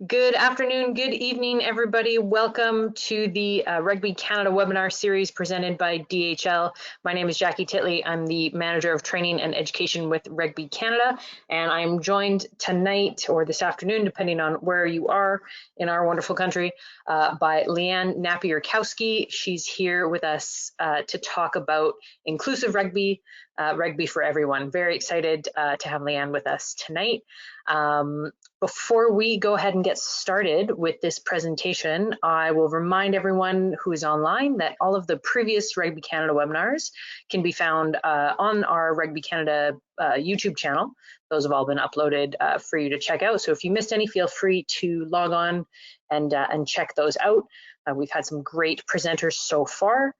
Good afternoon, good evening, everybody. Welcome to the Rugby Canada webinar series presented by DHL. My name is Jackie Titley. I'm the Manager of Training and Education with Rugby Canada, and I'm joined tonight or this afternoon, depending on where you are in our wonderful country, by LeeAnn Napiorkowski. She's here with us to talk about inclusive rugby, rugby for everyone. Very excited to have LeeAnn with us tonight. Before we go ahead and get started with this presentation, I will remind everyone who is online that all of the previous Rugby Canada webinars can be found on our Rugby Canada YouTube channel. Those have all been uploaded for you to check out. So if you missed any, feel free to log on and check those out. We've had some great presenters so far.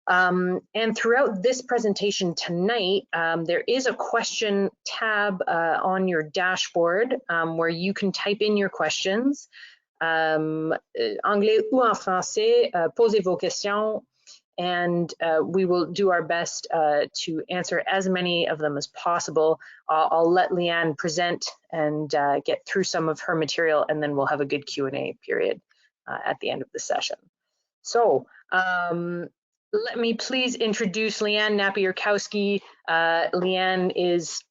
And throughout this presentation tonight, there is a question tab on your dashboard where you can type in your questions. Anglais ou en français, posez vos questions, and we will do our best to answer as many of them as possible. I'll let LeeAnn present and get through some of her material, and then we'll have a good Q&A period at the end of the session. So, let me please introduce LeeAnn Napiorkowski. LeeAnn is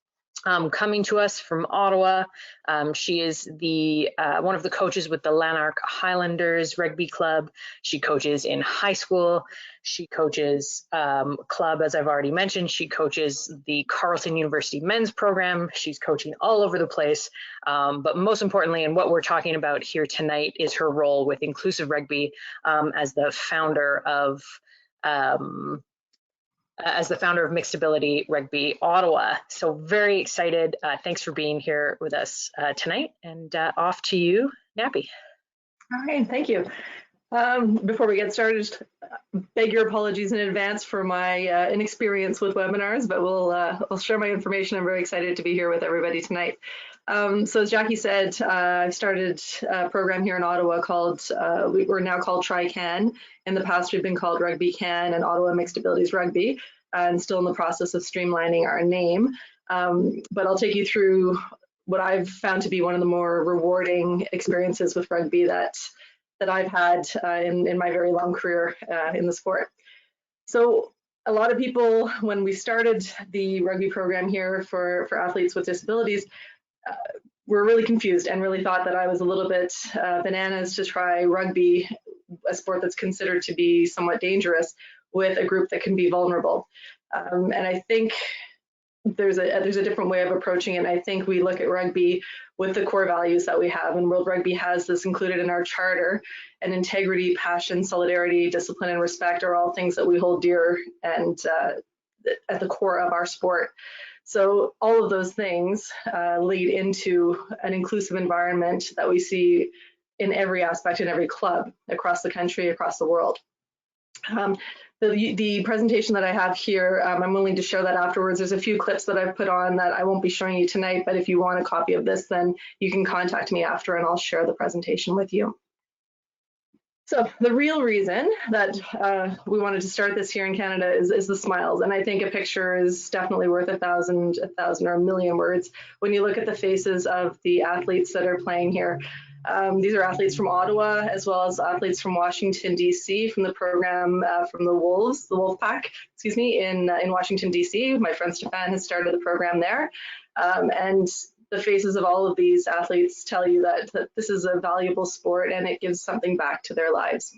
coming to us from Ottawa. She is the one of the coaches with the Lanark Highlanders Rugby Club. She coaches in high school. She coaches club, as I've already mentioned. She coaches the Carleton University men's program. She's coaching all over the place. But most importantly, and what we're talking about here tonight, is her role with Inclusive Rugby as the founder of Mixed Ability Rugby Ottawa. So very excited. Thanks for being here with us tonight, and off to you, Nappy. All right, thank you. Before we get started, just beg your apologies in advance for my inexperience with webinars, but I'll share my information. I'm very excited to be here with everybody tonight. So as Jackie said, I started a program here in Ottawa called, we're now called Tri-Can. In the past, we've been called Rugby Can and Ottawa Mixed Abilities Rugby, and still in the process of streamlining our name. But I'll take you through what I've found to be one of the more rewarding experiences with rugby that I've had in my very long career in the sport. So a lot of people, when we started the rugby program here for athletes with disabilities, were really confused and really thought that I was a little bit bananas to try rugby, a sport that's considered to be somewhat dangerous, with a group that can be vulnerable. And I think there's a different way of approaching it. And I think we look at rugby with the core values that we have, and World Rugby has this included in our charter, and integrity, passion, solidarity, discipline, and respect are all things that we hold dear and at the core of our sport. So all of those things lead into an inclusive environment that we see in every aspect, in every club across the country, across the world. The presentation that I have here, I'm willing to show that afterwards. There's a few clips that I've put on that I won't be showing you tonight, but if you want a copy of this, then you can contact me after and I'll share the presentation with you. So the real reason that we wanted to start this here in Canada is the smiles. And I think a picture is definitely worth a thousand or a million words. When you look at the faces of the athletes that are playing here, these are athletes from Ottawa, as well as athletes from Washington, D.C., from the program from the Wolfpack, excuse me, in Washington, D.C. My friend Stefan has started the program there. And the faces of all of these athletes tell you that this is a valuable sport and it gives something back to their lives.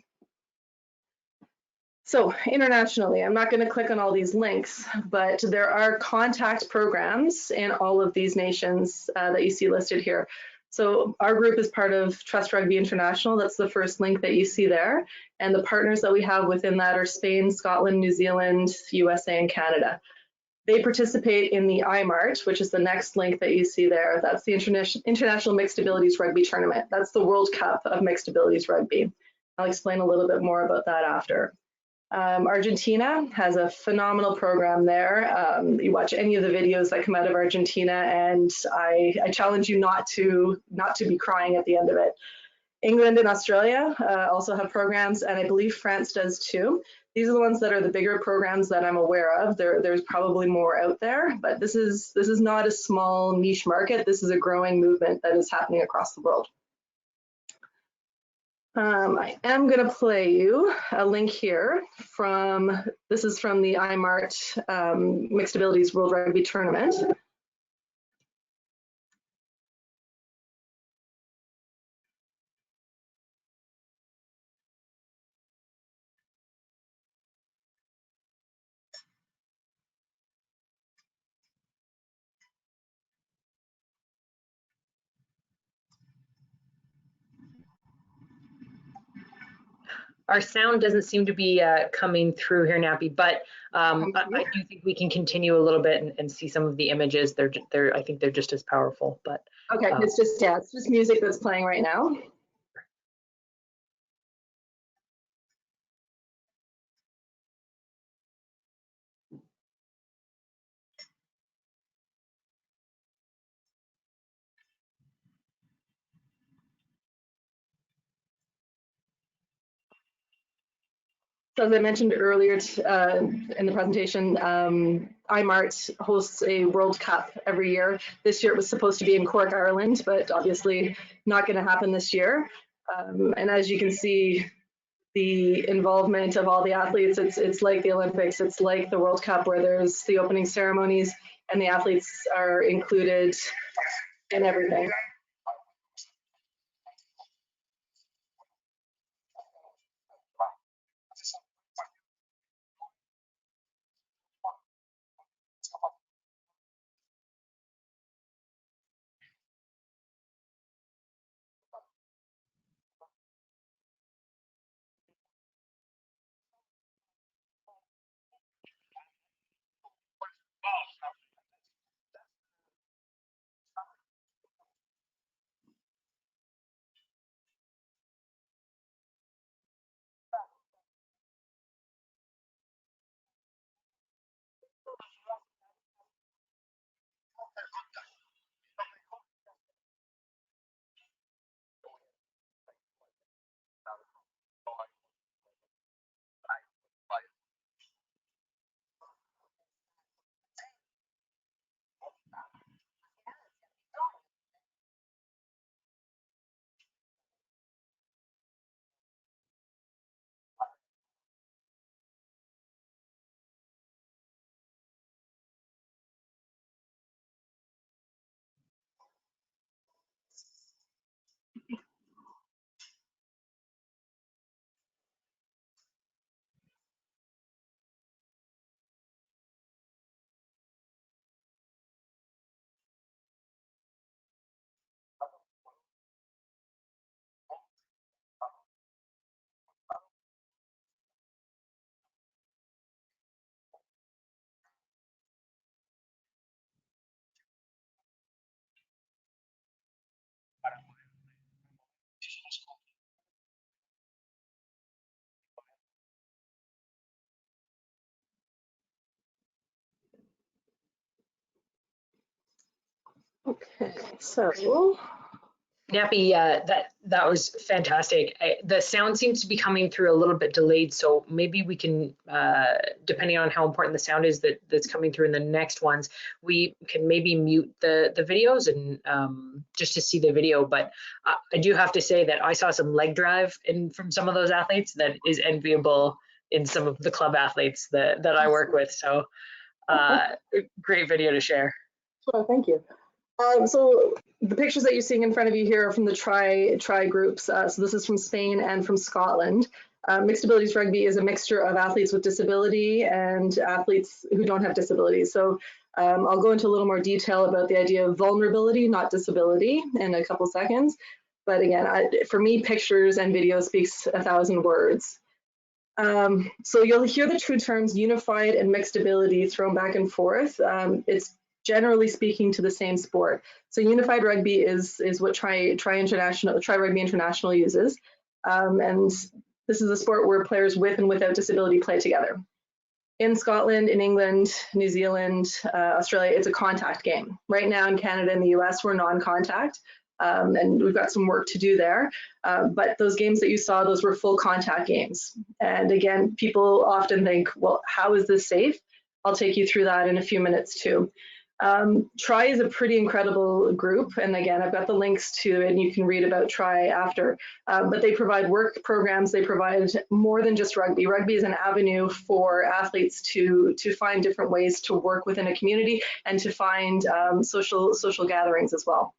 So internationally, I'm not going to click on all these links, but there are contact programs in all of these nations that you see listed here. So our group is part of Trust Rugby International. That's the first link that you see there. And the partners that we have within that are Spain, Scotland, New Zealand, USA, and Canada. They participate in the IMART, which is the next link that you see there. That's the International Mixed Abilities Rugby Tournament. That's the World Cup of Mixed Abilities Rugby. I'll explain a little bit more about that after. Argentina has a phenomenal program there. You watch any of the videos that come out of Argentina, and I challenge you not to be crying at the end of it. England and Australia also have programs, and I believe France does too. These are the ones that are the bigger programs that I'm aware of. There's probably more out there, but this is not a small niche market. This is a growing movement that is happening across the world. I am going to play you a link here this is from the IMART Mixed Abilities World Rugby Tournament. Our sound doesn't seem to be coming through here, Nappy, but I do think we can continue a little bit and see some of the images. I think they're just as powerful. But okay, it's just music that's playing right now. So as I mentioned earlier in the presentation, IMART hosts a World Cup every year. This year it was supposed to be in Cork, Ireland, but obviously not going to happen this year. And as you can see, the involvement of all the athletes, it's like the Olympics, it's like the World Cup where there's the opening ceremonies and the athletes are included in everything. Okay, so Nappy, that was fantastic. The sound seems to be coming through a little bit delayed, so maybe we can, depending on how important the sound is that's coming through in the next ones, we can maybe mute the videos and just to see the video. But I do have to say that I saw some leg drive from some of those athletes that is enviable in some of the club athletes that I work with. So great video to share. sure, thank you. So the pictures that you're seeing in front of you here are from the tri groups. So this is from Spain and from Scotland. Mixed abilities rugby is a mixture of athletes with disability and athletes who don't have disabilities. So I'll go into a little more detail about the idea of vulnerability, not disability, in a couple seconds. But again, for me, pictures and video speaks 1,000 words. So you'll hear the true terms unified and mixed ability thrown back and forth. It's generally speaking to the same sport. So unified rugby is what Tri Rugby International uses. And this is a sport where players with and without disability play together. In Scotland, in England, New Zealand, Australia, it's a contact game. Right now in Canada and the US, we're non-contact. And we've got some work to do there. But those games that you saw, those were full contact games. And again, people often think, well, how is this safe? I'll take you through that in a few minutes too. Try is a pretty incredible group, and again, I've got the links to it, and you can read about Try after. But they provide work programs. They provide more than just rugby. Rugby is an avenue for athletes to find different ways to work within a community and to find social gatherings as well.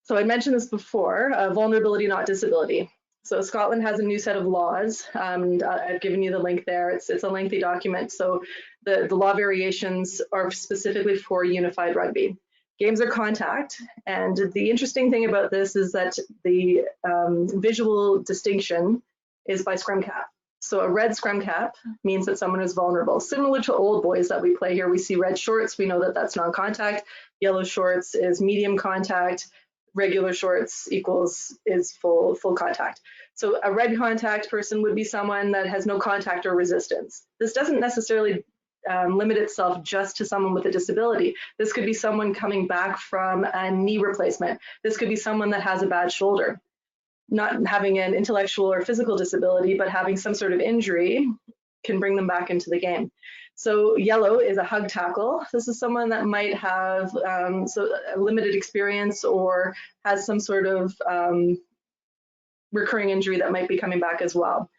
So I mentioned this before, vulnerability, not disability. So Scotland has a new set of laws, and I've given you the link there. It's a lengthy document. So the law variations are specifically for unified rugby. Games are contact, and the interesting thing about this is that the visual distinction is by scrum cap. So a red scrum cap means that someone is vulnerable. Similar to old boys that we play here, we see red shorts, we know that that's non-contact. Yellow shorts is medium contact. Regular shorts is full contact. So a red contact person would be someone that has no contact or resistance. This doesn't necessarily limit itself just to someone with a disability. This could be someone coming back from a knee replacement. This could be someone that has a bad shoulder. Not having an intellectual or physical disability, but having some sort of injury can bring them back into the game. So yellow is a hug tackle. This is someone that might have a limited experience or has some sort of recurring injury that might be coming back as well.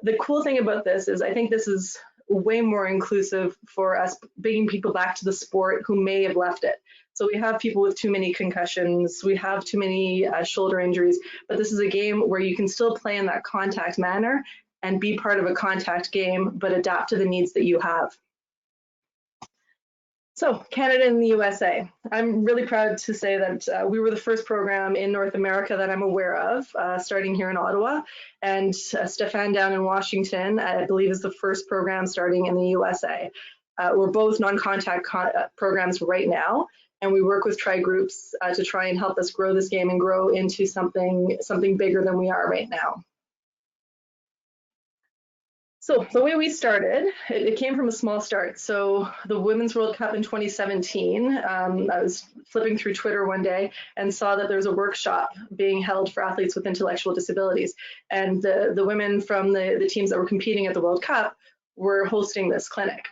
The cool thing about this is I think this is way more inclusive for us bringing people back to the sport who may have left it. So we have people with too many concussions, we have too many shoulder injuries, but this is a game where you can still play in that contact manner and be part of a contact game, but adapt to the needs that you have. So Canada and the USA. I'm really proud to say that we were the first program in North America that I'm aware of, starting here in Ottawa. And Stefan down in Washington, I believe, is the first program starting in the USA. We're both non-contact programs right now, and we work with Try groups to try and help us grow this game and grow into something bigger than we are right now. So the way we started, it came from a small start. So the Women's World Cup in 2017, I was flipping through Twitter one day and saw that there was a workshop being held for athletes with intellectual disabilities. And the women from the teams that were competing at the World Cup were hosting this clinic.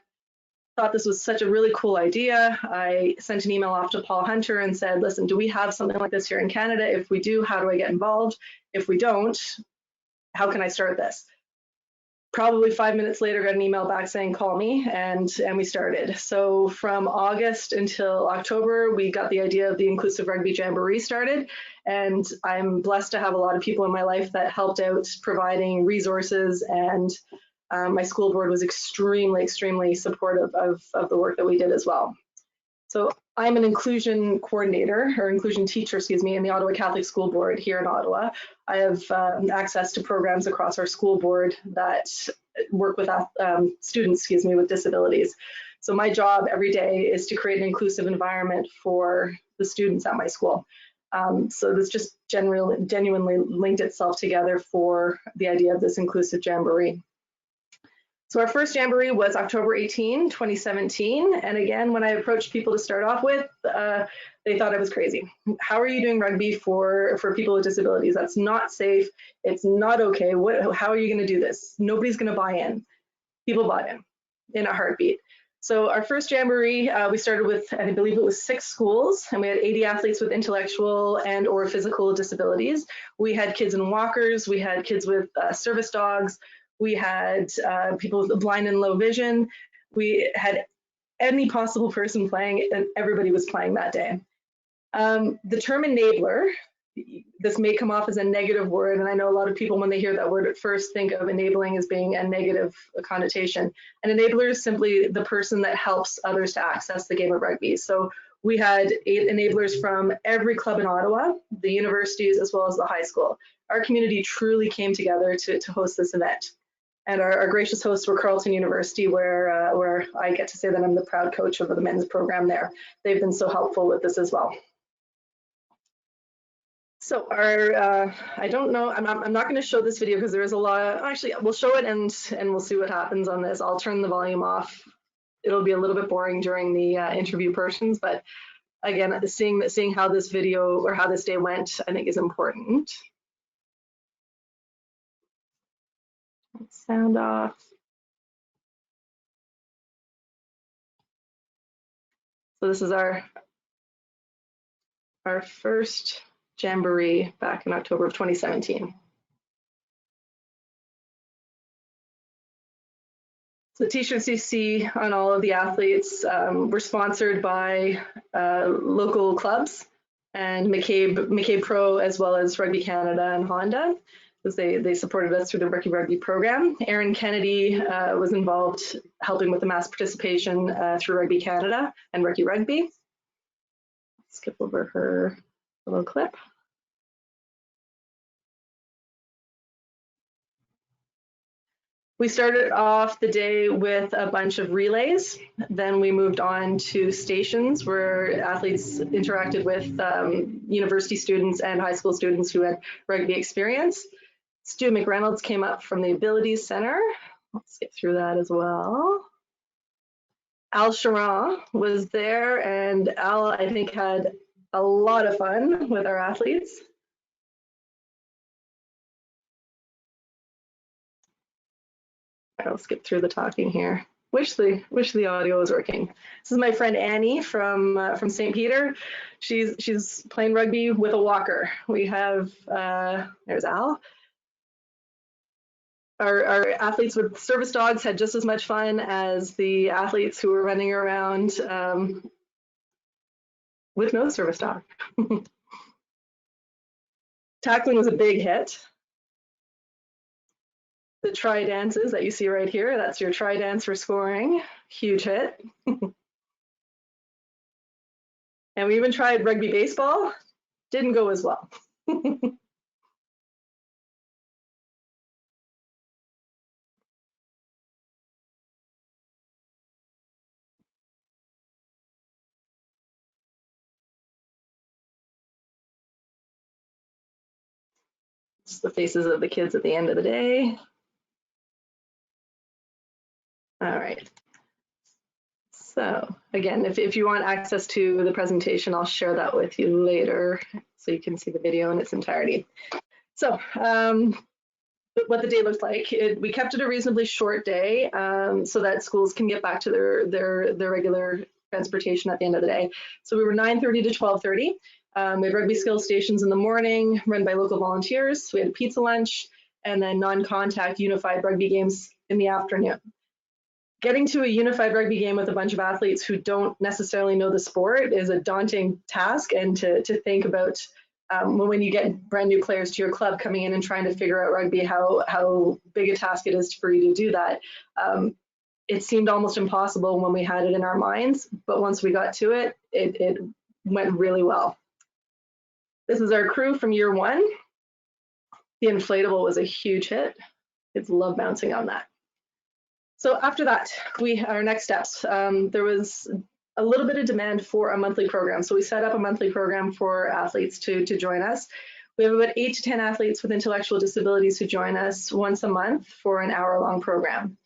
Thought this was such a really cool idea. I sent an email off to Paul Hunter and said, listen, do we have something like this here in Canada? If we do, how do I get involved? If we don't, how can I start this? Probably 5 minutes later, got an email back saying, call me, and we started. So from August until October, we got the idea of the Inclusive Rugby Jamboree started, and I'm blessed to have a lot of people in my life that helped out providing resources, and my school board was extremely supportive of the work that we did as well. So I'm an inclusion coordinator, or inclusion teacher, excuse me, in the Ottawa Catholic School Board here in Ottawa. I have access to programs across our school board that work with students, excuse me, with disabilities. So my job every day is to create an inclusive environment for the students at my school. So this just genuinely linked itself together for the idea of this inclusive jamboree. So our first Jamboree was October 18, 2017. And again, when I approached people to start off with, they thought I was crazy. How are you doing rugby for people with disabilities? That's not safe. It's not okay. How are you going to do this? Nobody's going to buy in. People bought in a heartbeat. So our first Jamboree, we started with, I believe it was 6 schools, and we had 80 athletes with intellectual and or physical disabilities. We had kids in walkers. We had kids with service dogs. We had people with blind and low vision. We had any possible person playing, and everybody was playing that day. The term enabler, this may come off as a negative word, and I know a lot of people, when they hear that word at first, think of enabling as being a negative connotation. An enabler is simply the person that helps others to access the game of rugby. So we had 8 enablers from every club in Ottawa, the universities, as well as the high school. Our community truly came together to host this event. And our gracious hosts were Carleton University, where I get to say that I'm the proud coach of the men's program there. They've been so helpful with this as well. So I don't know, I'm not going to show this video because there is a lot. Actually, we'll show it and we'll see what happens on this. I'll turn the volume off. It'll be a little bit boring during the interview portions, but again, seeing how this video or how this day went, I think is important. Sound off. So this is our first Jamboree back in October of 2017. So the t-shirts you see on all of the athletes were sponsored by local clubs and McCabe Pro, as well as Rugby Canada and Honda, because they supported us through the Rugby program. Erin Kennedy was involved helping with the mass participation through Rugby Canada and Rugby. Skip over her little clip. We started off the day with a bunch of relays. Then we moved on to stations where athletes interacted with university students and high school students who had rugby experience. Stu McReynolds came up from the Abilities Center. Let's get through that as well. Al Sharon was there, and Al, I think, had a lot of fun with our athletes. I'll skip through the talking here. Wish the audio was working. This is my friend Annie from St. Peter. She's playing rugby with a walker. We have there's Al. Our athletes with service dogs had just as much fun as the athletes who were running around with no service dog. Tackling was a big hit. The try dances that you see right here, that's your try dance for scoring. Huge hit. And we even tried rugby baseball. Didn't go as well. Just the faces of the kids at the end of the day. All right. So again, if you want access to the presentation, I'll share that with you later so you can see the video in its entirety. So what the day looked like, we kept it a reasonably short day so that schools can get back to their regular transportation at the end of the day. So we were 9:30 to 12:30. We had rugby skills stations in the morning run by local volunteers. We had a pizza lunch and then non-contact unified rugby games in the afternoon. Getting to a unified rugby game with a bunch of athletes who don't necessarily know the sport is a daunting task, and to think about when you get brand new players to your club coming in and trying to figure out rugby, how big a task it is for you to do that. It seemed almost impossible when we had it in our minds, but once we got to it, it went really well. This is our crew from year one. The inflatable was a huge hit. Kids love bouncing on that. So after that, our next steps. There was a little bit of demand for a monthly program. So we set up a monthly program for athletes to join us. We have about 8 to 10 athletes with intellectual disabilities who join us once a month for an hour-long program.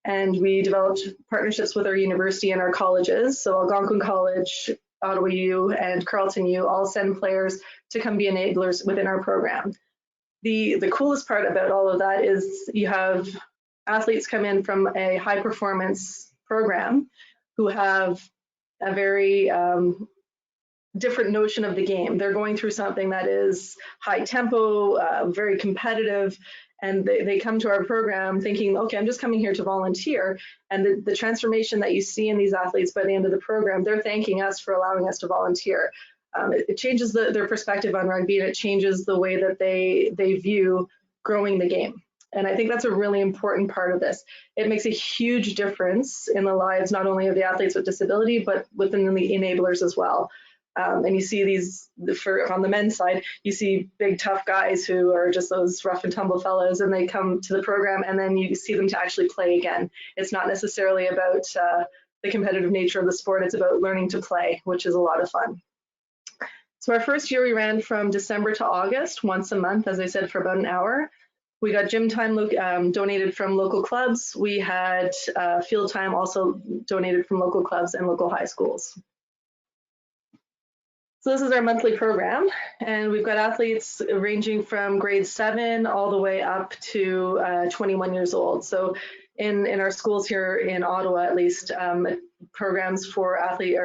And we developed partnerships with our university and our colleges. So Algonquin College, Ottawa U, and Carleton U all send players to come be enablers within our program. The coolest part about all of that is you have athletes come in from a high performance program who have a very different notion of the game. They're going through something that is high tempo, very competitive, and they come to our program thinking, okay, I'm just coming here to volunteer. And the transformation that you see in these athletes by the end of the program, they're thanking us for allowing us to volunteer. It changes their perspective on rugby, and it changes the way that they view growing the game. And I think that's a really important part of this. It makes a huge difference in the lives, not only of the athletes with disability, but within the enablers as well. And you see these, on the men's side, you see big tough guys who are just those rough and tumble fellows, and they come to the program and then you see them to actually play again. It's not necessarily about the competitive nature of the sport, it's about learning to play, which is a lot of fun. So our first year we ran from December to August, once a month, as I said, for about an hour. We got gym time donated from local clubs. We had field time also donated from local clubs and local high schools. So this is our monthly program, and we've got athletes ranging from grade 7 all the way up to 21 years old. So in our schools here in Ottawa, at least, programs for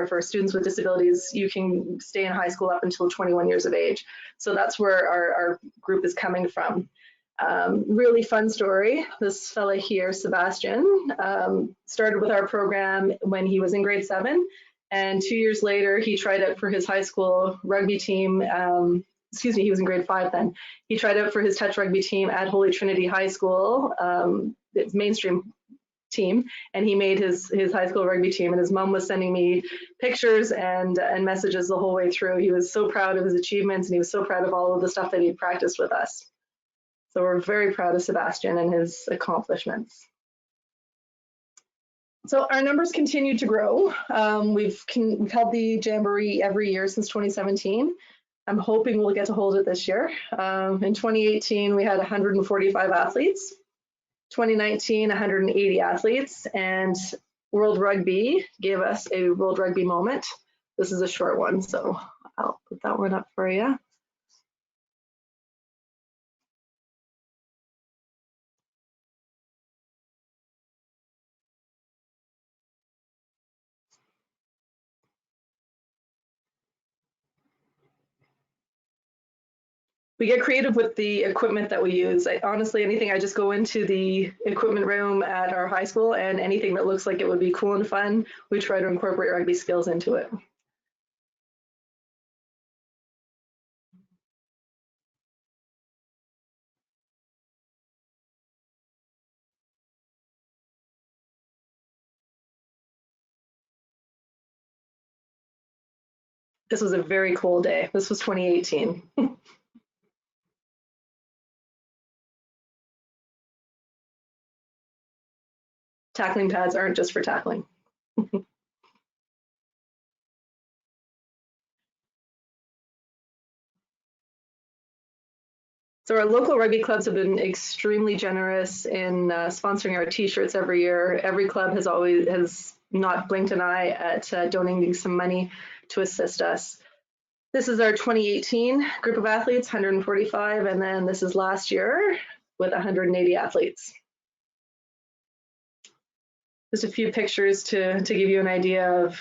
for students with disabilities, you can stay in high school up until 21 years of age. So that's where our group is coming from. Really fun story. This fella here, Sebastian, started with our program when he was in grade 7, and 2 years later he tried out for his high school rugby team. Excuse me, he was in grade 5 then. He tried out for his touch rugby team at Holy Trinity High School, it's mainstream team, and he made his high school rugby team, and his mom was sending me pictures and messages the whole way through. He was so proud of his achievements, and he was so proud of all of the stuff that he practiced with us. So we're very proud of Sebastian and his accomplishments. So our numbers continue to grow. We've held the Jamboree every year since 2017. I'm hoping we'll get to hold it this year. In 2018, we had 145 athletes. 2019, 180 athletes, and World Rugby gave us a World Rugby moment. This is a short one, so I'll put that one up for you. We get creative with the equipment that we use. Honestly, anything, I just go into the equipment room at our high school, and anything that looks like it would be cool and fun, we try to incorporate rugby skills into it. This was a very cold day. This was 2018. Tackling pads aren't just for tackling. So our local rugby clubs have been extremely generous in sponsoring our t-shirts every year. Every club has not blinked an eye at donating some money to assist us. This is our 2018 group of athletes, 145, and then this is last year with 180 athletes. Just a few pictures to give you an idea of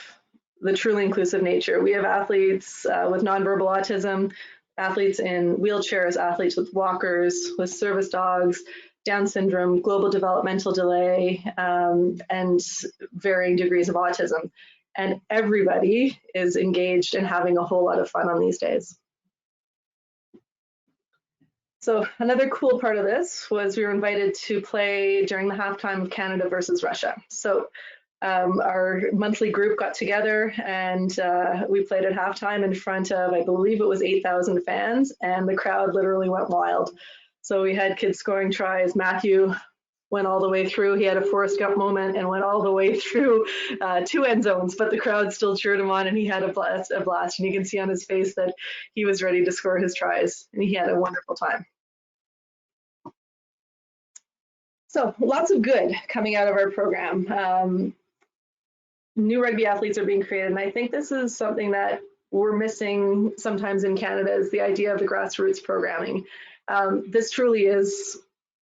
the truly inclusive nature. We have athletes with nonverbal autism, athletes in wheelchairs, athletes with walkers, with service dogs, Down syndrome, global developmental delay, and varying degrees of autism. And everybody is engaged and having a whole lot of fun on these days. So another cool part of this was we were invited to play during the halftime of Canada versus Russia. So our monthly group got together and we played at halftime in front of, I believe it was 8,000 fans, and the crowd literally went wild. So we had kids scoring tries. Matthew went all the way through. He had a Forrest Gump moment and went all the way through 2 end zones, but the crowd still cheered him on, and he had a blast. And you can see on his face that he was ready to score his tries, and he had a wonderful time. So lots of good coming out of our program. New rugby athletes are being created, and I think this is something that we're missing sometimes in Canada, is the idea of the grassroots programming. This truly is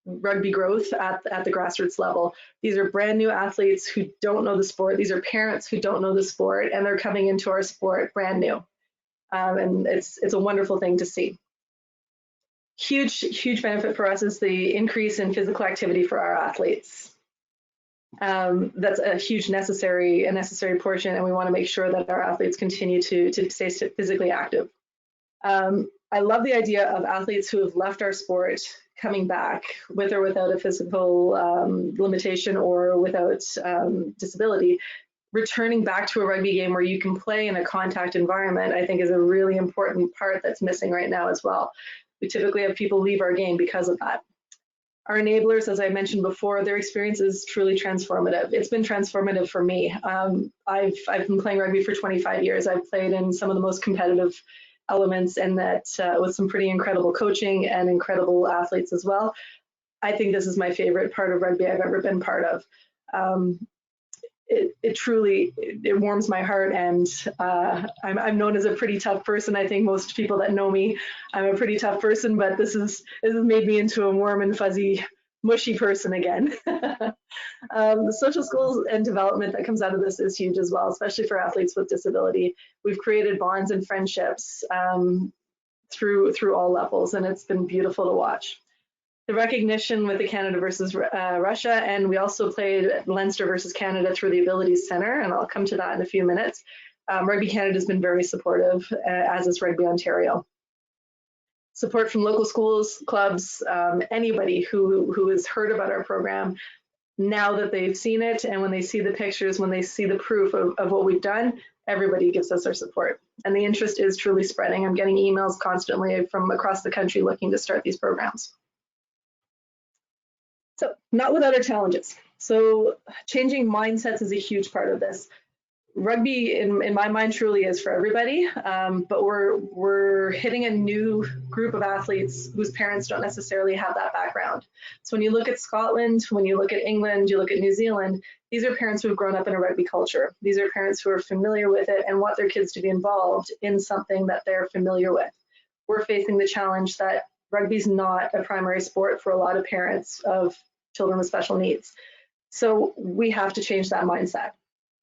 rugby growth at the grassroots level. These are brand new athletes who don't know the sport. These are parents who don't know the sport, and they're coming into our sport brand new. And it's a wonderful thing to see. Huge benefit for us is the increase in physical activity for our athletes. That's a huge necessary portion, and we want to make sure that our athletes continue to stay physically active. I love the idea of athletes who have left our sport coming back with or without a physical limitation or without disability. Returning back to a rugby game where you can play in a contact environment, I think, is a really important part that's missing right now as well. We typically have people leave our game because of that. Our enablers, as I mentioned before, their experience is truly transformative. It's been transformative for me. I've been playing rugby for 25 years. I've played in some of the most competitive elements, and that with some pretty incredible coaching and incredible athletes as well. I think this is my favorite part of rugby I've ever been part of. It truly warms my heart, and I'm known as a pretty tough person. I think most people that know me, I'm a pretty tough person, but this has made me into a warm and fuzzy mushy person again. The social skills and development that comes out of this is huge as well, especially for athletes with disability. We've created bonds and friendships through all levels, and it's been beautiful to watch. The recognition with the Canada versus Russia, and we also played Leinster versus Canada through the Abilities Centre, and I'll come to that in a few minutes. Rugby Canada has been very supportive, as is Rugby Ontario. Support from local schools, clubs, anybody who has heard about our program, now that they've seen it, and when they see the pictures, when they see the proof of what we've done, everybody gives us their support. And the interest is truly spreading. I'm getting emails constantly from across the country looking to start these programs. So not without our challenges. So changing mindsets is a huge part of this. Rugby, in my mind, truly is for everybody, but we're hitting a new group of athletes whose parents don't necessarily have that background. So when you look at Scotland, when you look at England, you look at New Zealand, these are parents who have grown up in a rugby culture. These are parents who are familiar with it and want their kids to be involved in something that they're familiar with. We're facing the challenge that rugby's not a primary sport for a lot of parents of children with special needs. So we have to change that mindset.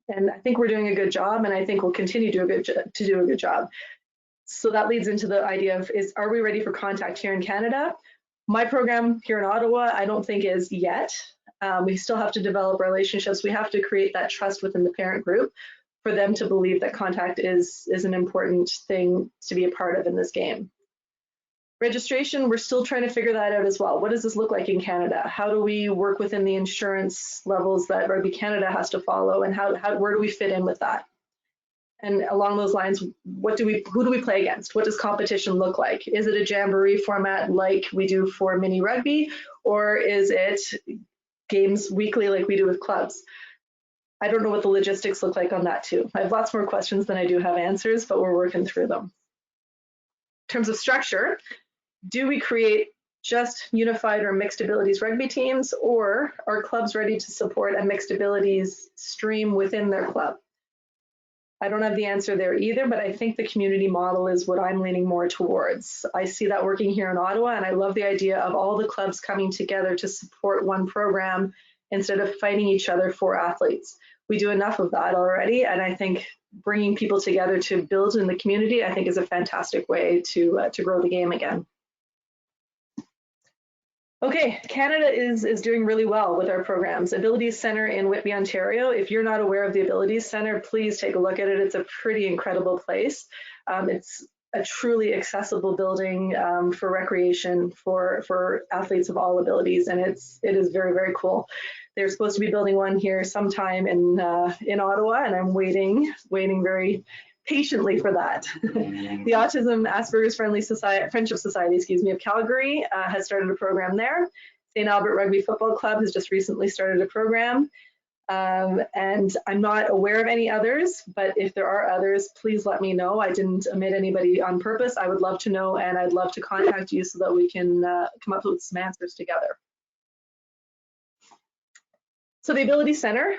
And I think we're doing a good job, and I think we'll continue to do a good job. So that leads into the idea of, are we ready for contact here in Canada? My program here in Ottawa, I don't think is yet. We still have to develop relationships. We have to create that trust within the parent group for them to believe that contact is an important thing to be a part of in this game. Registration, we're still trying to figure that out as well. What does this look like in Canada? How do we work within the insurance levels that Rugby Canada has to follow, and where do we fit in with that? And along those lines, who do we play against? What does competition look like? Is it a Jamboree format like we do for mini rugby, or is it games weekly like we do with clubs? I don't know what the logistics look like on that too. I have lots more questions than I do have answers, but we're working through them. In terms of structure, do we create just unified or mixed abilities rugby teams, or are clubs ready to support a mixed abilities stream within their club? I don't have the answer there either, but I think the community model is what I'm leaning more towards. I see that working here in Ottawa, and I love the idea of all the clubs coming together to support one program instead of fighting each other for athletes. We do enough of that already, and I think bringing people together to build in the community, I think, is a fantastic way to grow the game again. Okay, Canada is doing really well with our programs. Abilities Centre in Whitby, Ontario. If you're not aware of the Abilities Centre, please take a look at it. It's a pretty incredible place. It's a truly accessible building for recreation for athletes of all abilities, and it is very, very cool. They're supposed to be building one here sometime in Ottawa, and I'm waiting very patiently for that. The Autism Asperger's Friendship Society, of Calgary has started a program there. St. Albert Rugby Football Club has just recently started a program. And I'm not aware of any others, but if there are others, please let me know. I didn't omit anybody on purpose. I would love to know, and I'd love to contact you so that we can come up with some answers together. So the Ability Centre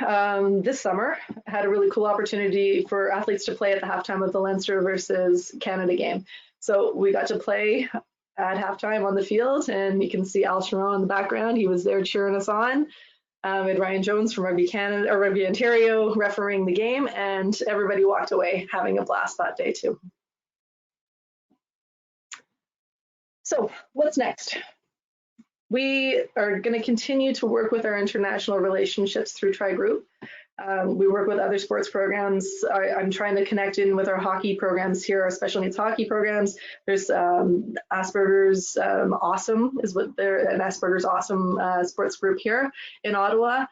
this summer had a really cool opportunity for athletes to play at the halftime of the Leinster versus Canada game. So we got to play at halftime on the field, and you can see Al Sharon in the background. He was there cheering us on. We had Ryan Jones from Rugby Canada or Rugby Ontario refereeing the game, and everybody walked away having a blast that day too. So what's next? We are going to continue to work with our international relationships through Tri-Group. We work with other sports programs. I'm trying to connect in with our hockey programs here, our special needs hockey programs. There's Asperger's Awesome is what they're an Asperger's Awesome sports group here in Ottawa,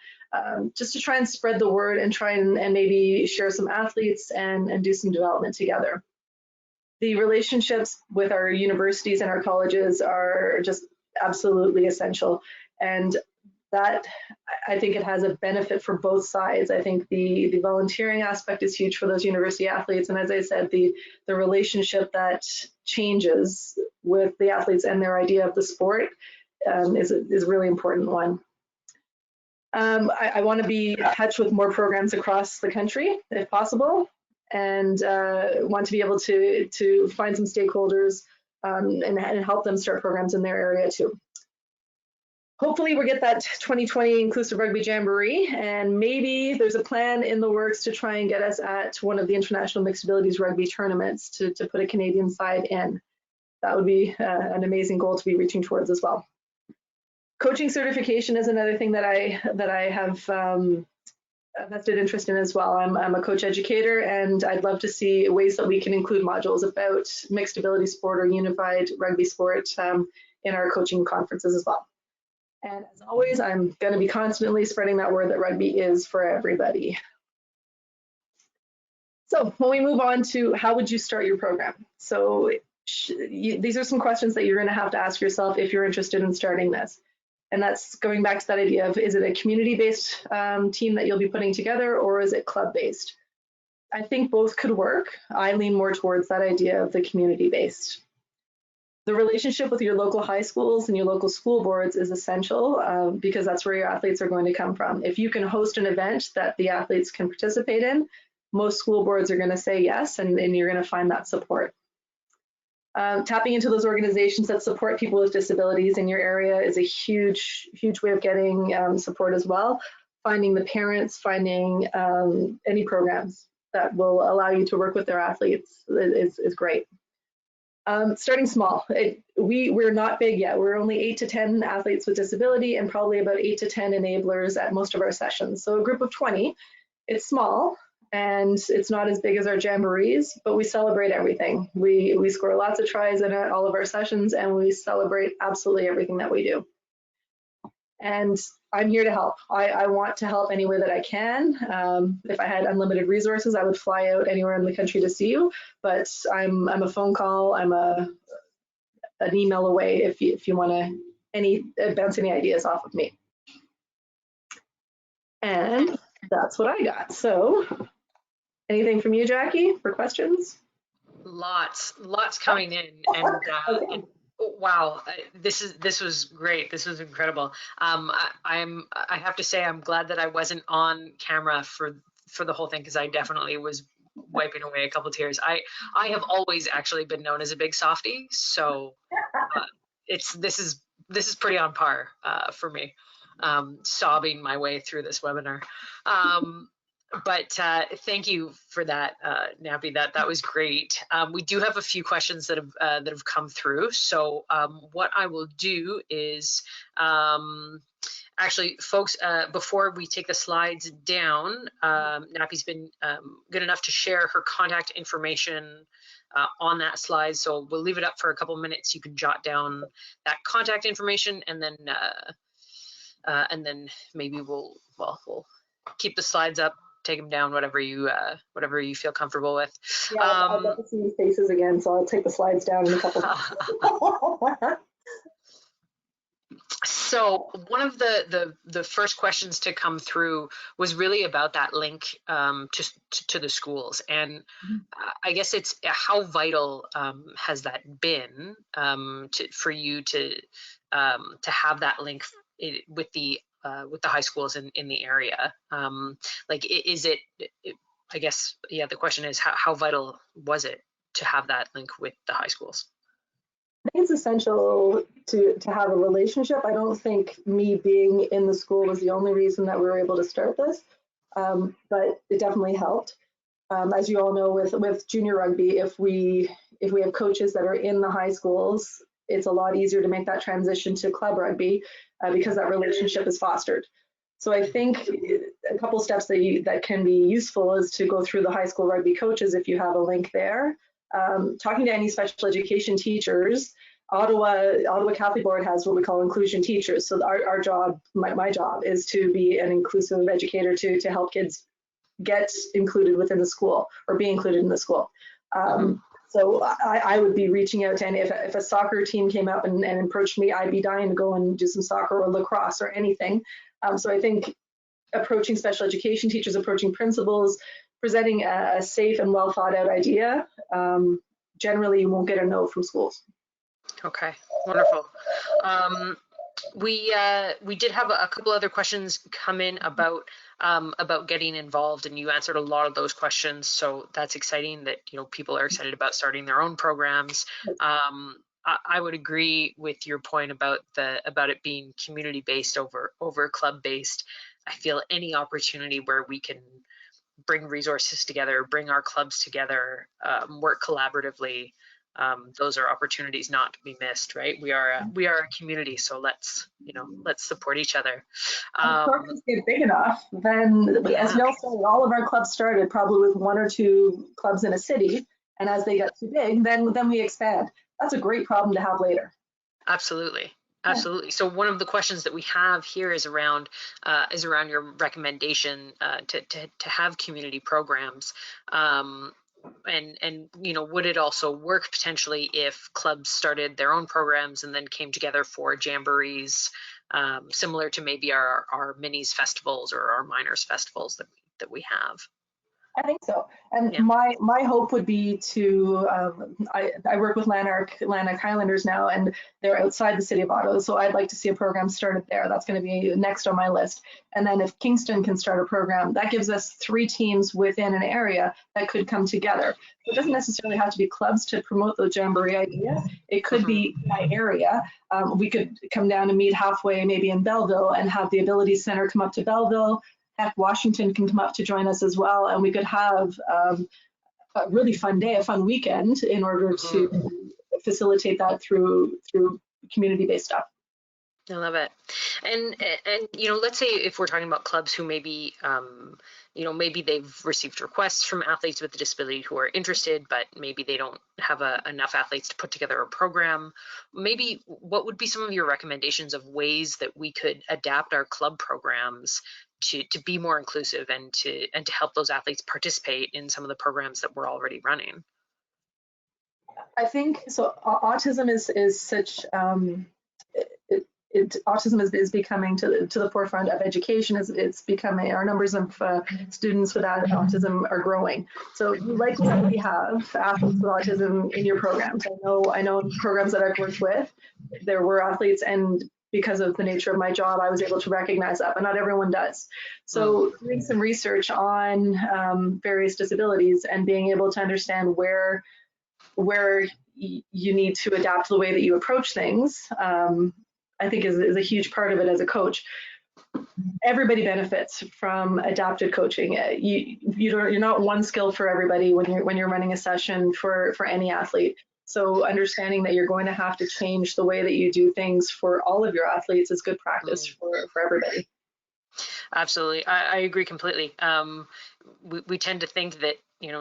just to try and spread the word and try and maybe share some athletes and do some development together. The relationships with our universities and our colleges are just absolutely essential, and that I think it has a benefit for both sides. I think the volunteering aspect is huge for those university athletes, and as I said, the relationship that changes with the athletes and their idea of the sport is a really important one. I want to be in touch with more programs across the country if possible, and want to be able to find some stakeholders and help them start programs in their area too. hopefully we'll get that 2020 Inclusive Rugby Jamboree, and maybe there's a plan in the works to try and get us at one of the International Mixed Abilities Rugby tournaments to put a Canadian side in. That would be an amazing goal to be reaching towards as well. Coaching certification is another thing that I have a vested interest in as well. I'm a coach educator, and I'd love to see ways that we can include modules about mixed ability sport or unified rugby sport in our coaching conferences as well. And as always, I'm going to be constantly spreading that word that rugby is for everybody. So when we move on to how would you start your program? So these are some questions that you're going to have to ask yourself if you're interested in starting this. And that's going back to that idea of, is it a community-based team that you'll be putting together, or is it club-based? I think both could work. I lean more towards that idea of the community-based. The relationship with your local high schools and your local school boards is essential because that's where your athletes are going to come from. If you can host an event that the athletes can participate in, most school boards are going to say yes, and you're going to find that support. Tapping into those organizations that support people with disabilities in your area is a huge way of getting support as well. Finding the parents, finding any programs that will allow you to work with their athletes is great. Starting small. We're not big yet. We're only 8 to 10 athletes with disability and probably about 8 to 10 enablers at most of our sessions. So a group of 20, it's small. And it's not as big as our jamborees, but we celebrate everything. We score lots of tries in all of our sessions, and we celebrate absolutely everything that we do. And I'm here to help. I want to help any way that I can. If I had unlimited resources, I would fly out anywhere in the country to see you. But I'm a phone call, I'm an email away if you want to bounce any ideas off of me. And that's what I got. So. Anything from you, Jackie, for questions? Lots coming in, and, okay. And wow, this was great. This was incredible. I have to say, I'm glad that I wasn't on camera for the whole thing, because I definitely was wiping away a couple tears. I have always actually been known as a big softie, so this is pretty on par for me, sobbing my way through this webinar. But thank you for that, Nappy. That was great. We do have a few questions that have come through. So what I will do is actually, folks, before we take the slides down, Nappy's been good enough to share her contact information on that slide. So we'll leave it up for a couple minutes. You can jot down that contact information, and then maybe we'll keep the slides up, take them down, whatever you feel comfortable with. Yeah, I'd love to see your faces again, so I'll take the slides down in a couple. So one of the first questions to come through was really about that link to the schools, and I guess it's how vital has that been for you to have that link with the high schools in the area. Like, is it, I guess, yeah, the question is how vital was it to have that link with the high schools? I think it's essential to have a relationship. I don't think me being in the school was the only reason that we were able to start this, but it definitely helped. As you all know, with junior rugby, if we have coaches that are in the high schools, it's a lot easier to make that transition to club rugby because that relationship is fostered. So I think a couple steps that can be useful is to go through the high school rugby coaches if you have a link there. Talking to any special education teachers. Ottawa Catholic Board has what we call inclusion teachers. So our job, my job, is to be an inclusive educator to help kids get included within the school or be included in the school. So I would be reaching out to any, if a soccer team came up and approached me, I'd be dying to go and do some soccer or lacrosse or anything. So I think approaching special education teachers, approaching principals, presenting a safe and well thought out idea, generally you won't get a no from schools. Okay, wonderful. We did have a couple other questions come in about getting involved, and you answered a lot of those questions. So that's exciting that people are excited about starting their own programs. I would agree with your point about it being community based over club based. I feel any opportunity where we can bring resources together, bring our clubs together, work collaboratively. Those are opportunities not to be missed, right? We are a community, so let's support each other. If programs get big enough, then as Mel said, all of our clubs started probably with 1 or 2 clubs in a city, and as they got too big, then we expand. That's a great problem to have later. Absolutely. Absolutely. So one of the questions that we have here is around your recommendation to have community programs, and would it also work potentially if clubs started their own programs and then came together for jamborees, similar to maybe our minis festivals or our minors festivals that we have? I think so. And my hope would be to, I work with Lanark Highlanders now, and they're outside the city of Ottawa. So I'd like to see a program started there. That's going to be next on my list. And then if Kingston can start a program, that gives us 3 teams within an area that could come together. So it doesn't necessarily have to be clubs to promote the jamboree idea. It could be by area. We could come down and meet halfway, maybe in Belleville, and have the Ability Center come up to Belleville. Heck, Washington can come up to join us as well, and we could have a really fun day, a fun weekend, in order to facilitate that through community-based stuff. I love it. And let's say if we're talking about clubs who maybe maybe they've received requests from athletes with a disability who are interested, but maybe they don't have enough athletes to put together a program. Maybe what would be some of your recommendations of ways that we could adapt our club programs to be more inclusive and to help those athletes participate in some of the programs that we're already running? I think so. Autism is such autism is becoming to the forefront of education. It's becoming, our numbers of students with autism are growing. So you likely already have athletes with autism in your programs. I know in programs that I've worked with, there were athletes, and because of the nature of my job, I was able to recognize that, but not everyone does. So doing some research on various disabilities and being able to understand where you need to adapt the way that you approach things, I think is a huge part of it as a coach. Everybody benefits from adapted coaching. You're not one skill for everybody when you're running a session for any athlete. So understanding that you're going to have to change the way that you do things for all of your athletes is good practice for everybody. Absolutely. I agree completely. We tend to think that,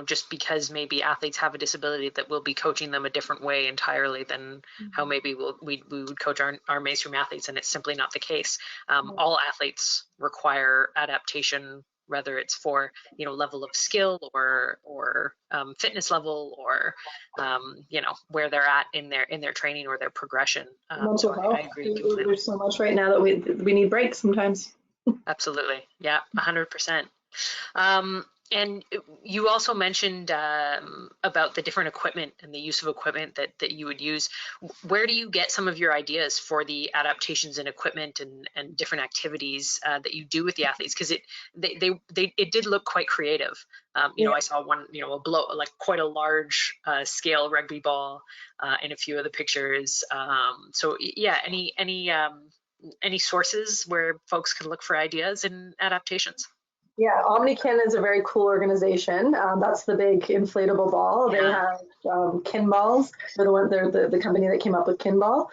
just because maybe athletes have a disability, that we'll be coaching them a different way entirely than how maybe we would coach our mainstream athletes, and it's simply not the case. All athletes require adaptation, whether it's for level of skill or fitness level, or where they're at in their training or their progression. So I agree completely. There's so much right now that we need breaks sometimes. Absolutely. Yeah, 100%. And you also mentioned about the different equipment and the use of equipment that you would use. Where do you get some of your ideas for the adaptations in equipment and different activities that you do with the athletes? Because it did look quite creative. I saw one, quite a large scale rugby ball in a few of the pictures. So yeah, any sources where folks can look for ideas and adaptations? Yeah, Omnikin is a very cool organization. That's the big inflatable ball. They have kin balls. They're the company that came up with kin ball.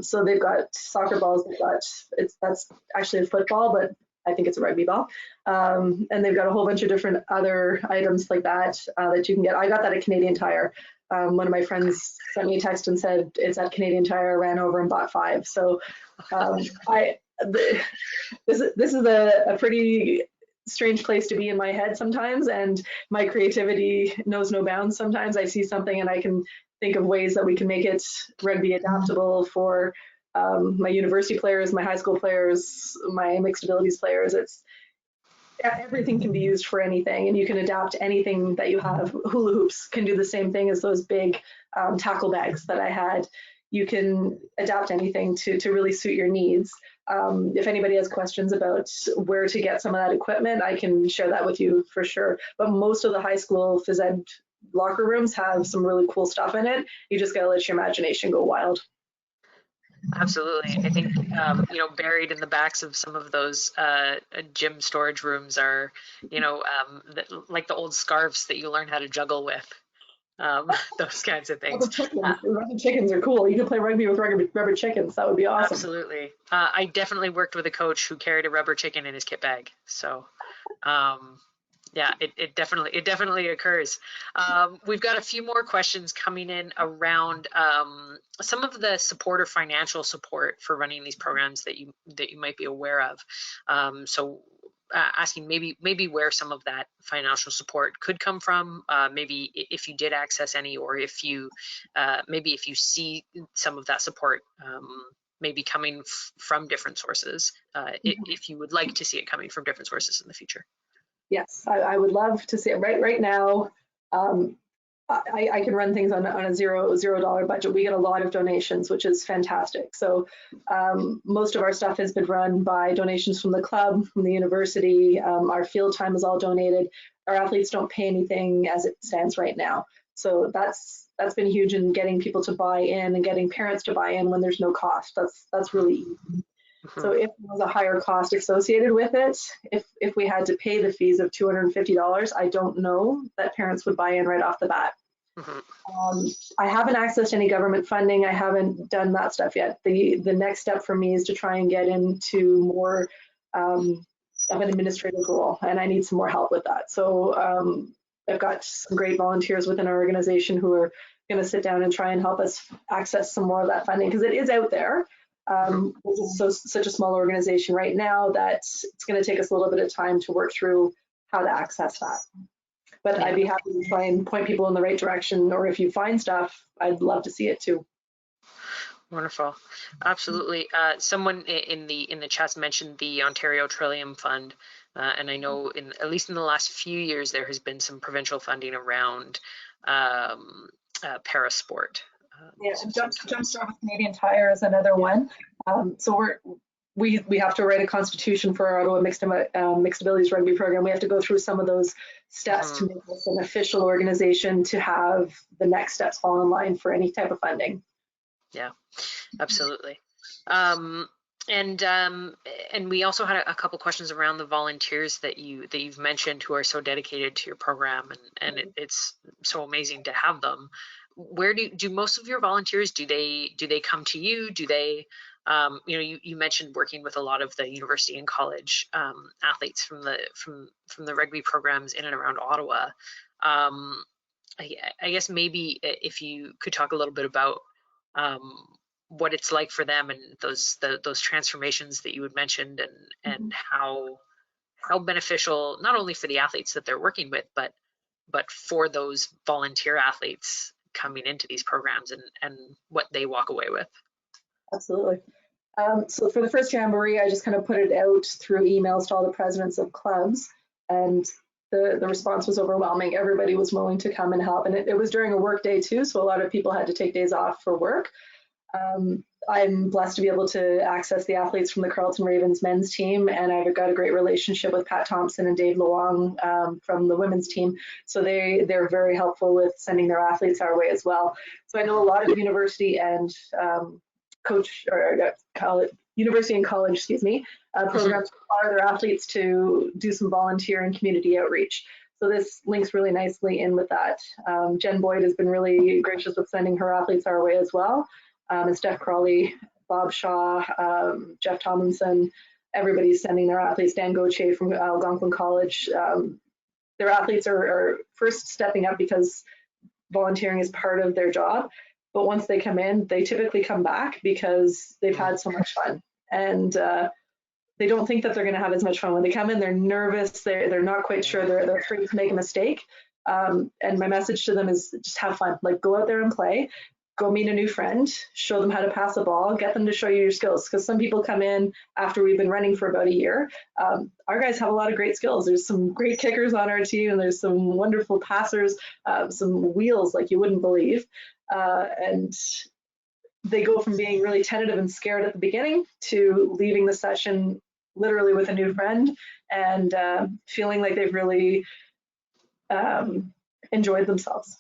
So they've got soccer balls. That's actually a football, but I think it's a rugby ball. And they've got a whole bunch of different other items like that that you can get. I got that at Canadian Tire. One of my friends sent me a text and said it's at Canadian Tire. I ran over and bought 5. So this is a pretty strange place to be in my head sometimes, and my creativity knows no bounds. Sometimes I see something and I can think of ways that we can make it rugby adaptable for my university players, my high school players, my mixed abilities players. Everything can be used for anything, and you can adapt anything that you have. Hula hoops can do the same thing as those big tackle bags that I had. You can adapt anything to really suit your needs. If anybody has questions about where to get some of that equipment, I can share that with you for sure. But most of the high school phys ed locker rooms have some really cool stuff in it. You just gotta let your imagination go wild. Absolutely. I think, buried in the backs of some of those gym storage rooms are, like the old scarves that you learn how to juggle with, those kinds of things. Rubber chickens are cool. You could play rugby with rubber chickens. That would be awesome. Absolutely. I definitely worked with a coach who carried a rubber chicken in his kit bag. So, yeah, it definitely occurs. We've got a few more questions coming in around some of the support or financial support for running these programs that you might be aware of. So asking maybe where some of that financial support could come from, maybe if you did access any, or if you maybe if you see some of that support maybe coming from different sources, if you would like to see it coming from different sources in the future. Yes, I would love to see it. Right now, I can run things on a $0 budget. We get a lot of donations, which is fantastic. So most of our stuff has been run by donations from the club, from the university. Our field time is all donated. Our athletes don't pay anything as it stands right now. So that's been huge in getting people to buy in and getting parents to buy in when there's no cost. That's really easy. So if there was a higher cost associated with it, if we had to pay the fees of $250, I don't know that parents would buy in right off the bat. I haven't accessed any government funding. I haven't done that stuff yet. The next step for me is to try and get into more of an administrative role, and I need some more help with that. So I've got some great volunteers within our organization who are going to sit down and try and help us access some more of that funding, because it is out there. It's such a small organization right now that it's going to take us a little bit of time to work through how to access that. But I'd be happy to try and point people in the right direction, or if you find stuff, I'd love to see it too. Wonderful. Absolutely. Someone in the chat mentioned the Ontario Trillium Fund, and I know at least in the last few years there has been some provincial funding around Parasport. Jumpstart with Canadian Tire is another one. So we have to write a constitution for our Ottawa Mixed Abilities Rugby program. We have to go through some of those steps to make us an official organization to have the next steps fall in line for any type of funding. Yeah, absolutely. And we also had a couple questions around the volunteers that you've mentioned who are so dedicated to your program, and it's so amazing to have them. Where do most of your volunteers, do they come to you? Do they you mentioned working with a lot of the university and college athletes from the rugby programs in and around Ottawa. I guess maybe if you could talk a little bit about what it's like for them and those transformations that you had mentioned, and how beneficial not only for the athletes that they're working with, but for those volunteer athletes coming into these programs, and what they walk away with. Absolutely. So for the first Jamboree, I just kind of put it out through emails to all the presidents of clubs, and the response was overwhelming. Everybody was willing to come and help, and it was during a work day too, so a lot of people had to take days off for work. I'm blessed to be able to access the athletes from the Carleton Ravens men's team, and I've got a great relationship with Pat Thompson and Dave Luong from the women's team. So they're very helpful with sending their athletes our way as well. So I know a lot of university and university and college, programs require their athletes to do some volunteer and community outreach. So this links really nicely in with that. Jen Boyd has been really gracious with sending her athletes our way as well. And Steph Crawley, Bob Shaw, Jeff Tomlinson, everybody's sending their athletes. Dan Gauthier from Algonquin College. Their athletes are first stepping up because volunteering is part of their job. But once they come in, they typically come back because they've had so much fun. And they don't think that they're going to have as much fun. When they come in, they're nervous. They're not quite sure. They're afraid to make a mistake. And my message to them is just have fun. Like, go out there and play. Go meet a new friend, show them how to pass a ball, get them to show you your skills. Because some people come in after we've been running for about a year. Our guys have a lot of great skills. There's some great kickers on our team, and there's some wonderful passers, some wheels like you wouldn't believe. And they go from being really tentative and scared at the beginning to leaving the session literally with a new friend and feeling like they've really enjoyed themselves.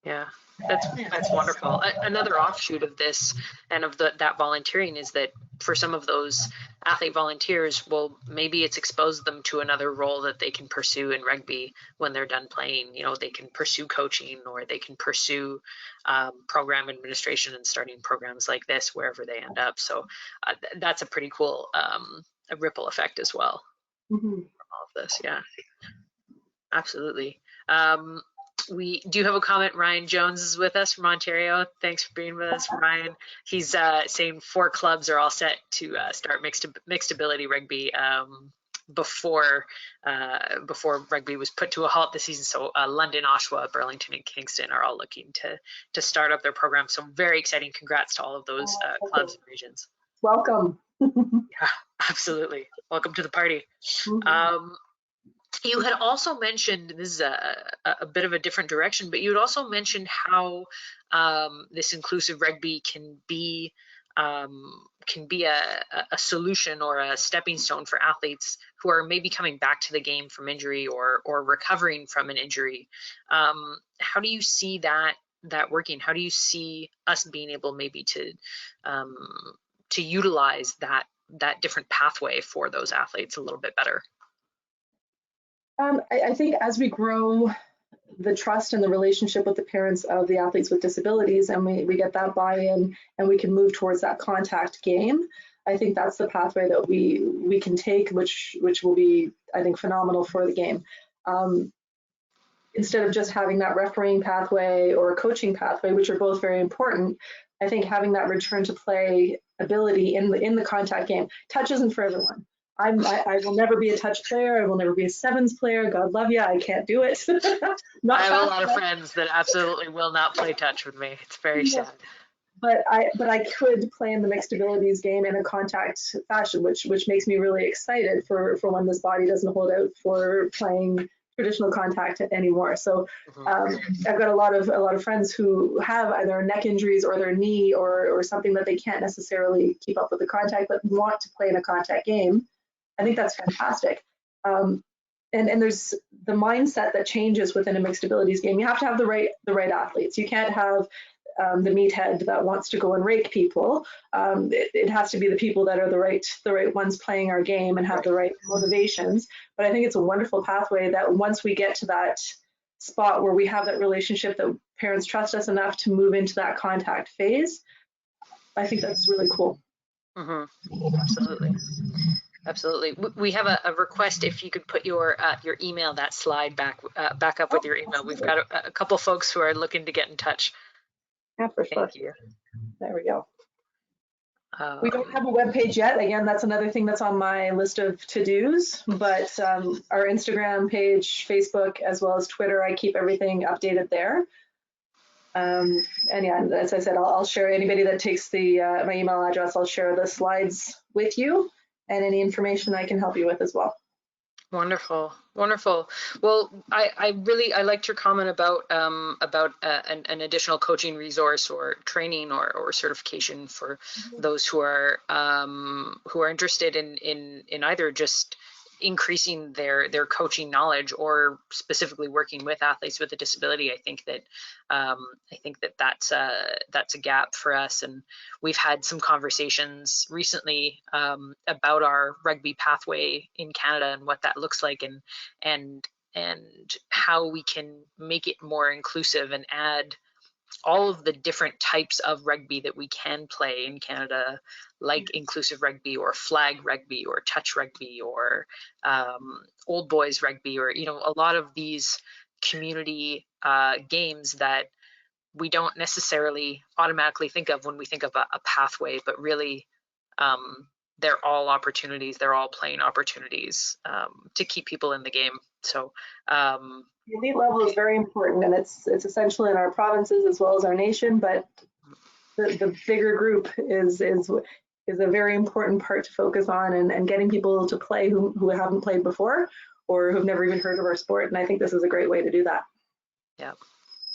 Yeah, that's wonderful. Another offshoot of this and of that volunteering is that for some of those athlete volunteers, well, maybe it's exposed them to another role that they can pursue in rugby when they're done playing. You know, they can pursue coaching, or they can pursue program administration and starting programs like this wherever they end up. So that's a pretty cool a ripple effect as well from all of this. Yeah, absolutely. We do have a comment. Ryan Jones is with us from Ontario. Thanks for being with us, Ryan. He's saying 4 clubs are all set to start mixed ability rugby before rugby was put to a halt this season. So London, Oshawa, Burlington, and Kingston are all looking to start up their program. So very exciting. Congrats to all of those clubs and regions. Welcome. Yeah, absolutely. Welcome to the party. You had also mentioned, this is a bit of a different direction, but you had also mentioned how this inclusive rugby can be a solution or a stepping stone for athletes who are maybe coming back to the game from injury or recovering from an injury. How do you see that working? How do you see us being able maybe to utilize that different pathway for those athletes a little bit better? I think as we grow the trust and the relationship with the parents of the athletes with disabilities, and we get that buy-in, and we can move towards that contact game, I think that's the pathway that we can take, which will be, I think, phenomenal for the game. Instead of just having that refereeing pathway or coaching pathway, which are both very important, I think having that return to play ability in the contact game. Touch isn't for everyone. I will never be a touch player. I will never be a sevens player. God love you. I can't do it. I have a lot of friends that absolutely will not play touch with me. It's very sad. But I could play in the mixed abilities game in a contact fashion, which makes me really excited for when this body doesn't hold out for playing traditional contact anymore. So I've got a lot of friends who have either neck injuries or their knee or something that they can't necessarily keep up with the contact, but want to play in a contact game. I think that's fantastic. And there's the mindset that changes within a mixed abilities game. You have to have the right athletes. You can't have the meathead that wants to go and rake people. It has to be the people that are the right ones playing our game and have the right motivations. But I think it's a wonderful pathway that once we get to that spot where we have that relationship that parents trust us enough to move into that contact phase, I think that's really cool. Absolutely. Absolutely. We have a request if you could put your email, that slide back up with your email. We've got a couple folks who are looking to get in touch. Yeah, for sure. Thank you. There we go. We don't have a web page yet. Again, that's another thing that's on my list of to-dos, but our Instagram page, Facebook, as well as Twitter, I keep everything updated there. And yeah, as I said, I'll share anybody that takes my email address, I'll share the slides with you and any information I can help you with as well. Wonderful, wonderful. Well, I liked your comment about an additional coaching resource or training or certification for those who are interested in either just increasing their coaching knowledge or specifically working with athletes with a disability. I think that's a gap for us, and we've had some conversations recently about our rugby pathway in Canada and what that looks like, and how we can make it more inclusive and add all of the different types of rugby that we can play in Canada, like inclusive rugby or flag rugby or touch rugby or old boys rugby, or a lot of these community games that we don't necessarily automatically think of when we think of a pathway, but really they're all opportunities. They're all playing opportunities to keep people in the game. So the elite level is very important, and it's essential in our provinces as well as our nation, but the bigger group is a very important part to focus on, and getting people to play who haven't played before or who've never even heard of our sport. And I think this is a great way to do that. Yeah,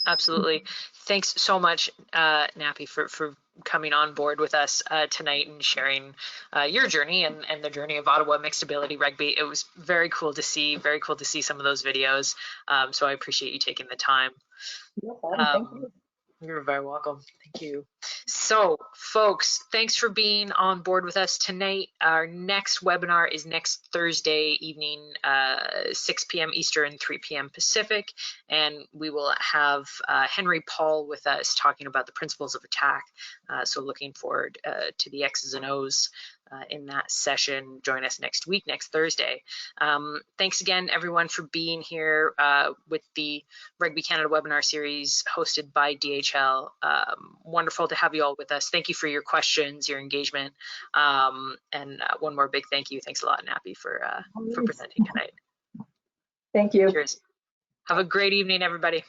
absolutely. Thanks so much, Nappy, for coming on board with us tonight and sharing your journey and the journey of Ottawa Mixed Ability Rugby. It was very cool to see some of those videos. So I appreciate you taking the time. No problem. Thank you. You're very welcome. Thank you. So, folks, thanks for being on board with us tonight. Our next webinar is next Thursday evening, 6 p.m. Eastern, 3 p.m. Pacific, and we will have Henry Paul with us talking about the principles of attack. So looking forward to the X's and O's in that session. Join us next week, next Thursday. Thanks again, everyone, for being here with the Rugby Canada webinar series hosted by DHL. Wonderful to have you all with us. Thank you for your questions, your engagement, and one more big thank you. Thanks a lot, Nappy, for presenting tonight. Thank you. Cheers. Have a great evening, everybody.